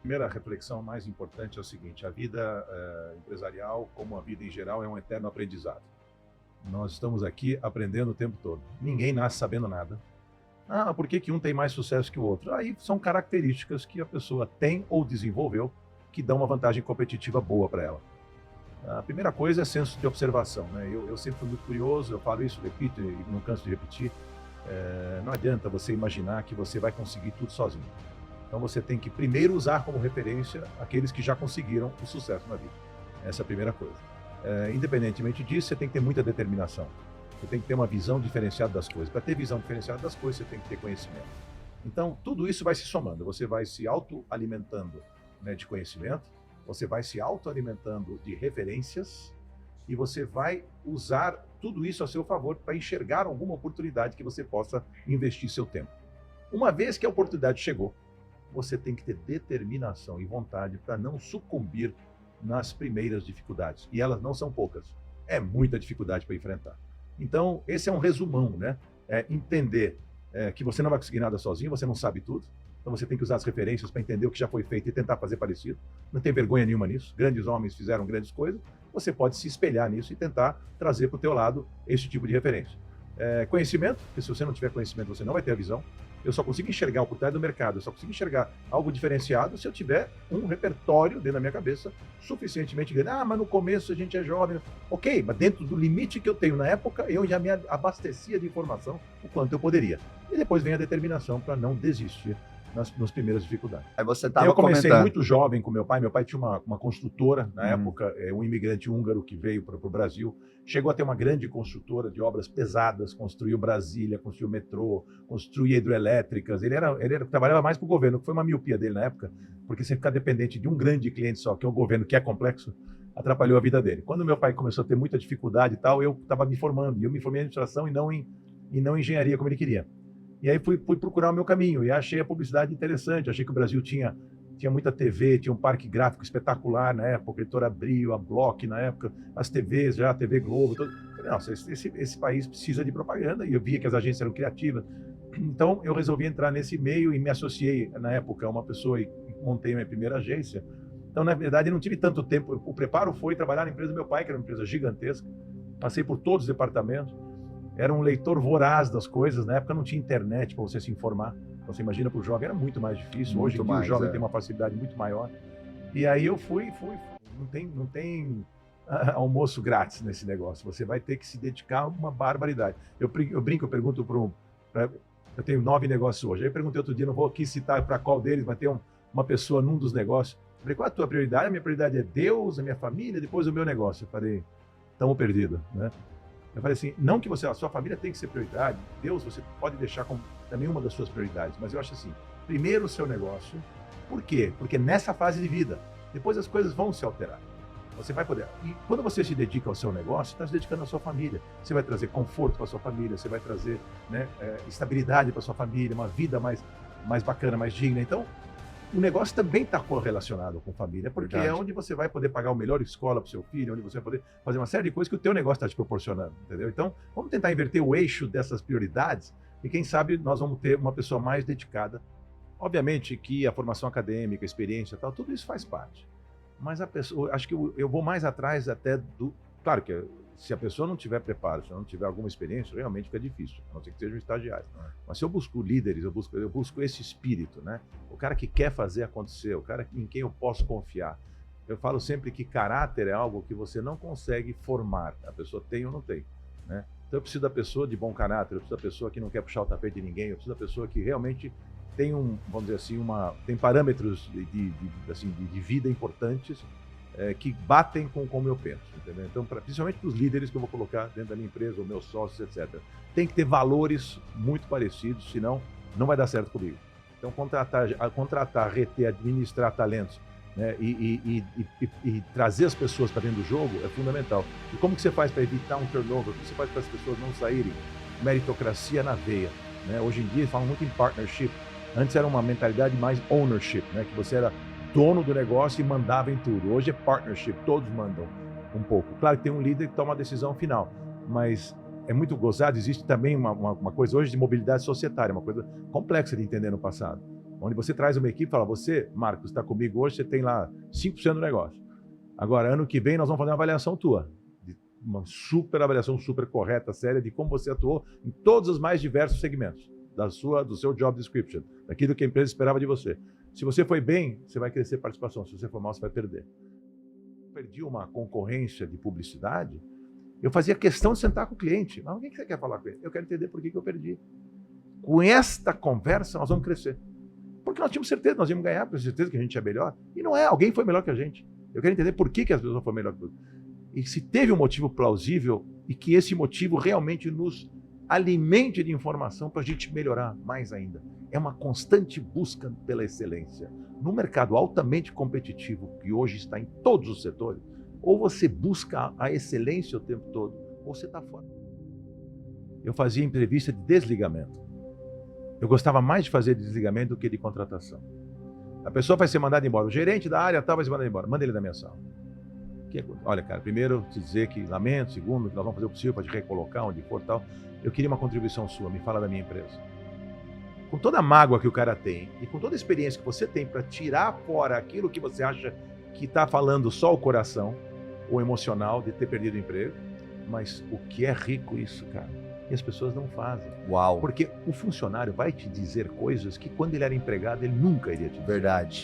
Primeira reflexão mais importante é o seguinte: a vida empresarial, como a vida em geral, é um eterno aprendizado. Nós estamos aqui aprendendo o tempo todo. Ninguém nasce sabendo nada. Ah, por que que um tem mais sucesso que o outro? Aí são características que a pessoa tem ou desenvolveu que dão uma vantagem competitiva boa para ela. A primeira coisa é senso de observação, né? Eu sempre fui muito curioso, eu falo isso, repito e não canso de repetir. Não adianta você imaginar que você vai conseguir tudo sozinho. Então você tem que primeiro usar como referência aqueles que já conseguiram o sucesso na vida. Essa é a primeira coisa. Independentemente disso, você tem que ter muita determinação. Você tem que ter uma visão diferenciada das coisas. Para ter visão diferenciada das coisas, você tem que ter conhecimento. Então, tudo isso vai se somando. Você vai se autoalimentando, né, de conhecimento, você vai se autoalimentando de referências e você vai usar tudo isso a seu favor para enxergar alguma oportunidade que você possa investir seu tempo. Uma vez que a oportunidade chegou, você tem que ter determinação e vontade para não sucumbir nas primeiras dificuldades. E elas não são poucas. É muita dificuldade para enfrentar. Então, esse é um resumão, né? Entender que você não vai conseguir nada sozinho, você não sabe tudo. Então você tem que usar as referências para entender o que já foi feito e tentar fazer parecido. Não tem vergonha nenhuma nisso. Grandes homens fizeram grandes coisas. Você pode se espelhar nisso e tentar trazer para o teu lado esse tipo de referência. Conhecimento, porque se você não tiver conhecimento, você não vai ter a visão. Eu só consigo enxergar o por trás do mercado, eu só consigo enxergar algo diferenciado se eu tiver um repertório dentro da minha cabeça suficientemente grande. Ah, mas no começo a gente é jovem. Ok, mas dentro do limite que eu tenho na época, eu já me abastecia de informação o quanto eu poderia. E depois vem a determinação para não desistir nas primeiras dificuldades. Aí você Eu estava comecei comentando. muito jovem com meu pai. Meu pai tinha uma construtora, na Uhum. época, um imigrante húngaro que veio para o Brasil. Chegou a ter uma grande construtora de obras pesadas, construiu Brasília, construiu metrô, construía hidroelétricas. Ele trabalhava mais para o governo, que foi uma miopia dele na época, porque você ficar dependente de um grande cliente só, que é o governo, que é complexo, atrapalhou a vida dele. Quando meu pai começou a ter muita dificuldade e tal, eu estava me formando. E eu me formei em administração e não em engenharia como ele queria. E aí fui procurar o meu caminho e achei a publicidade interessante. Achei que o Brasil tinha muita TV, tinha um parque gráfico espetacular na época, a Editora Abril, a Block na época, as TVs já, a TV Globo. Todo. Falei, nossa, esse país precisa de propaganda, e eu via que as agências eram criativas. Então eu resolvi entrar nesse meio e me associei, na época, a uma pessoa e montei a minha primeira agência. Então, na verdade, não tive tanto tempo. O preparo foi trabalhar na empresa do meu pai, que era uma empresa gigantesca. Passei por todos os departamentos. Era um leitor voraz das coisas. Na época não tinha internet para você se informar. Então, você imagina, para o jovem era muito mais difícil. Hoje Muito em dia o mais, jovem tem uma facilidade muito maior. E aí eu fui. Não tem almoço grátis nesse negócio. Você vai ter que se dedicar a uma barbaridade. Eu brinco, eu pergunto eu tenho 9 negócios hoje. Aí eu perguntei outro dia, não vou aqui citar para qual deles, mas tem uma pessoa num dos negócios. Eu falei, qual é a tua prioridade? A minha prioridade é Deus, a minha família, depois o meu negócio. Eu falei, estamos perdidos, né? Eu falei assim, não que a sua família tem que ser prioridade, Deus você pode deixar como também uma das suas prioridades, mas eu acho assim, primeiro o seu negócio. Por quê? Porque nessa fase de vida, depois as coisas vão se alterar. Você vai poder. E quando você se dedica ao seu negócio, está se dedicando à sua família. Você vai trazer conforto para a sua família, você vai trazer, né, estabilidade para a sua família, uma vida mais bacana, mais digna. Então, o negócio também está correlacionado com família, porque Verdade. é onde você vai poder pagar a melhor escola para o seu filho, onde você vai poder fazer uma série de coisas que o teu negócio está te proporcionando, entendeu? Então, vamos tentar inverter o eixo dessas prioridades e quem sabe nós vamos ter uma pessoa mais dedicada. Obviamente que a formação acadêmica, a experiência e tal, tudo isso faz parte. Mas a pessoa, acho que eu vou mais atrás até do... Claro que se a pessoa não tiver preparo, se ela não tiver alguma experiência, realmente fica difícil, a não ser que sejam estagiários. Mas se eu busco líderes, eu busco esse espírito, né? O cara que quer fazer acontecer, o cara em quem eu posso confiar. Eu falo sempre que caráter é algo que você não consegue formar, a pessoa tem ou não tem, né? Então eu preciso da pessoa de bom caráter, eu preciso da pessoa que não quer puxar o tapete de ninguém, eu preciso da pessoa que realmente tem vamos dizer assim, tem parâmetros de vida importantes, que batem com como eu penso, entendeu? Então, principalmente para os líderes que eu vou colocar dentro da minha empresa, os meus sócios, etc. Tem que ter valores muito parecidos, senão não vai dar certo comigo. Então, contratar, reter, administrar talentos, né, e trazer as pessoas para dentro do jogo é fundamental. E como que você faz para evitar um turnover? Como você faz para as pessoas não saírem? Meritocracia na veia, né? Hoje em dia falam muito em partnership. Antes era uma mentalidade mais ownership, né? Que você era dono do negócio e mandava em tudo. Hoje é partnership, todos mandam um pouco. Claro que tem um líder que toma a decisão final, mas é muito gozado. Existe também uma coisa hoje de mobilidade societária, uma coisa complexa de entender no passado. Onde você traz uma equipe e fala, você, Marcos, está comigo hoje, você tem lá 5% do negócio. Agora, ano que vem, nós vamos fazer uma avaliação tua. Uma super avaliação, super correta, séria, de como você atuou em todos os mais diversos segmentos do seu job description, daquilo que a empresa esperava de você. Se você foi bem, você vai crescer participação. Se você for mal, você vai perder. Eu perdi uma concorrência de publicidade, eu fazia questão de sentar com o cliente. Mas o que você quer falar com ele? Eu quero entender por que eu perdi. Com esta conversa, nós vamos crescer. Porque nós tínhamos certeza, nós íamos ganhar, por certeza que a gente é melhor. E não é, alguém foi melhor que a gente. Eu quero entender por que as pessoas foram melhor que a gente. E se teve um motivo plausível e que esse motivo realmente nos alimente de informação para a gente melhorar mais ainda. É uma constante busca pela excelência. No mercado altamente competitivo, que hoje está em todos os setores, ou você busca a excelência o tempo todo, ou você está fora. Eu fazia entrevista de desligamento. Eu gostava mais de fazer desligamento do que de contratação. A pessoa vai ser mandada embora. O gerente da área tal vai ser mandado embora. Manda ele da minha sala. Olha, cara, primeiro te dizer que lamento, segundo, que nós vamos fazer o possível para te recolocar onde for tal. Eu queria uma contribuição sua, me fala da minha empresa. Com toda a mágoa que o cara tem e com toda a experiência que você tem para tirar fora aquilo que você acha que está falando só o coração, o emocional de ter perdido o emprego, mas o que é rico isso, cara? E as pessoas não fazem. Uau! Porque o funcionário vai te dizer coisas que quando ele era empregado ele nunca iria te dizer. Verdade.